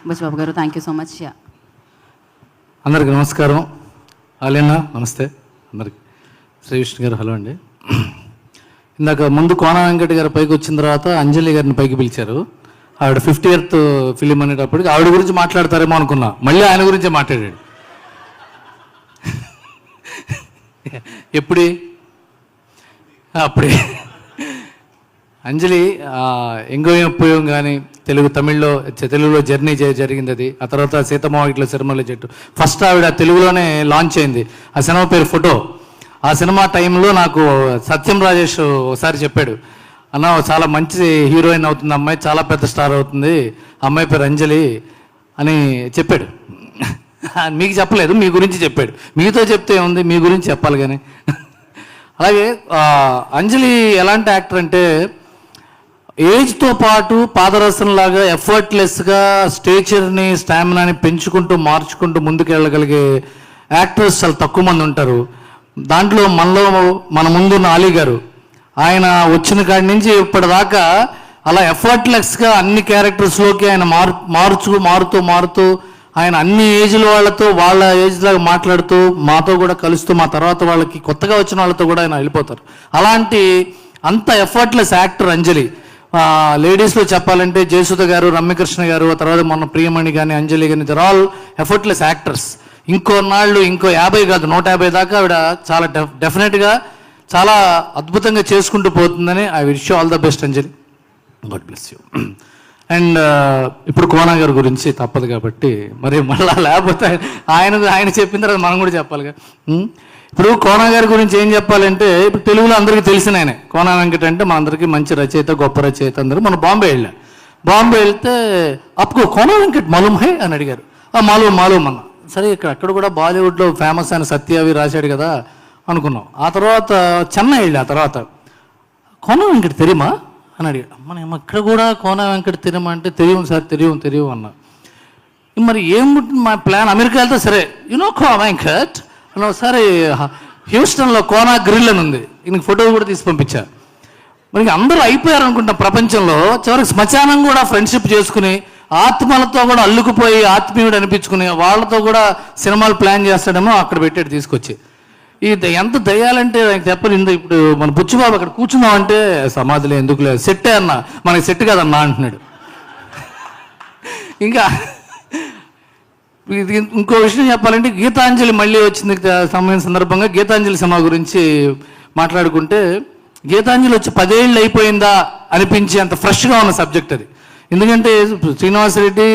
బుచ్చిబాబు గారు, thank you so much. అందరికి నమస్కారం. అలేనా నమస్తే అందరికి. శ్రీ విష్ణు గారు హలో అండి. ఇందాక ముందు కోన వెంకట గారు పైకి వచ్చిన తర్వాత అంజలి గారిని పైకి పిలిచారు. ఆవిడ 50th ఫిలిం అనేటప్పటికి ఆవిడ గురించి మాట్లాడతారేమో అనుకున్నా, మళ్ళీ ఆయన గురించే మాట్లాడాడు. అప్పుడే అంజలి ఎంగో ఎప్పుయం కానీ తెలుగులో జర్నీ జరిగింది అది. ఆ తర్వాత సీతమ్మ ఇట్లా సినిమాల చెట్టు ఫస్ట్ ఆవిడ తెలుగులోనే లాంచ్ అయింది. ఆ సినిమా పేరు ఫోటో. ఆ సినిమా టైంలో నాకు సత్యం రాజేష్ ఒకసారి చెప్పాడు, అన్న చాలా మంచి హీరోయిన్ అవుతుంది అమ్మాయి, చాలా పెద్ద స్టార్ అవుతుంది, అమ్మాయి పేరు అంజలి అని చెప్పాడు. మీకు చెప్పలేదు, మీ గురించి చెప్పాడు. మీతో చెప్తే ఉంది, మీ గురించి చెప్పాలి. కానీ అలాగే అంజలి ఎలాంటి యాక్టర్ అంటే ఏజ్తో పాటు పాదరసంలాగా ఎఫర్ట్లెస్గా స్టేచర్ని స్టామినాని పెంచుకుంటూ మార్చుకుంటూ ముందుకు వెళ్ళగలిగే యాక్టర్స్ చాలా తక్కువ మంది ఉంటారు. దాంట్లో మన ముందున్న అలీ గారు, ఆయన వచ్చిన కాడి నుంచి ఇప్పటిదాకా అలా ఎఫర్ట్లెస్గా అన్ని క్యారెక్టర్స్లోకి ఆయన మారుతూ ఆయన అన్ని ఏజ్ల వాళ్ళతో వాళ్ళ ఏజ్ లాగా మాట్లాడుతూ మాతో కూడా కలుస్తూ మా తర్వాత వాళ్ళకి కొత్తగా వచ్చిన వాళ్ళతో కూడా ఆయన వెళ్ళిపోతారు. అలాంటి అంత ఎఫర్ట్లెస్ యాక్టర్ అంజలి. లేడీస్లో చెప్పాలంటే జయసుధ గారు, రమ్యకృష్ణ గారు, తర్వాత మొన్న ప్రియమణి కానీ అంజలి కానీ, దర్ ఆల్ ఎఫర్ట్లెస్ యాక్టర్స్. ఇంకో 50 కాదు 150 దాకా ఆవిడ చాలా డెఫినెట్గా చాలా అద్భుతంగా చేసుకుంటూ పోతుందని I wish you all the best Anjali. God bless you. And ఇప్పుడు కోన గారి గురించి తప్పదు కాబట్టి మరి మళ్ళీ లేకపోతే ఆయన చెప్పిన తర్వాత మనం కూడా చెప్పాలిగా. ఇప్పుడు కోన గారి గురించి ఏం చెప్పాలంటే, ఇప్పుడు తెలుగులో అందరికీ తెలిసిన ఆయనే కోన వెంకట అంటే మనందరికీ మంచి రచయిత, గొప్ప రచయిత. అందరూ మనం బాంబే వెళ్తే అప్కో కోన వెంకట్ మాలూమ్ హై అని అడిగారు. మాలూమ్ అన్న. సరే అక్కడ కూడా బాలీవుడ్లో ఫేమస్ అయిన సత్య అవి రాశాడు కదా అనుకున్నాం. ఆ తర్వాత చెన్నై ఆ తర్వాత కోన వెంకట్ తెరిమా అని అడిగాడు. అమ్మ ఇక్కడ కూడా కోన వెంకట తెరిమా అంటే తెలియదు సార్, తెలియదు అన్న. మరి ఏముంటుంది మా ప్లాన్, అమెరికా వెళ్తే సరే కోన వెంకట్ అని ఒకసారి హ్యూస్టన్లో కోనా గ్రిల్ అని ఉంది, ఈయనకి ఫోటో కూడా తీసి పంపించా. మరి అందరూ అయిపోయారు అనుకుంటా ప్రపంచంలో. చివరికి శ్మశానం కూడా ఫ్రెండ్షిప్ చేసుకుని ఆత్మలతో కూడా అల్లుకుపోయి ఆత్మీయుడు అనిపించుకుని వాళ్ళతో కూడా సినిమాలు ప్లాన్ చేస్తాడేమో అక్కడ పెట్టాడు తీసుకొచ్చి. ఎంత దయ్యాలంటే నాకు చెప్పలేదు. ఇప్పుడు మన బుచ్చిబాబు అక్కడ కూర్చున్నామంటే సమాధిలో ఎందుకు లేదు, సెట్టే అన్న, మనకి సెట్ కాదన్నా అంటున్నాడు. ఇంకా ఇంకో విషయం చెప్పాలంటే గీతాంజలి మళ్ళీ వచ్చింది సమయం సందర్భంగా గీతాంజలి సినిమా గురించి మాట్లాడుకుంటే, గీతాంజలి వచ్చి 10 ఏళ్ళు అయిపోయిందా అనిపించే అంత ఫ్రెష్గా ఉన్న సబ్జెక్ట్ అది. ఎందుకంటే శ్రీనివాసరెడ్డి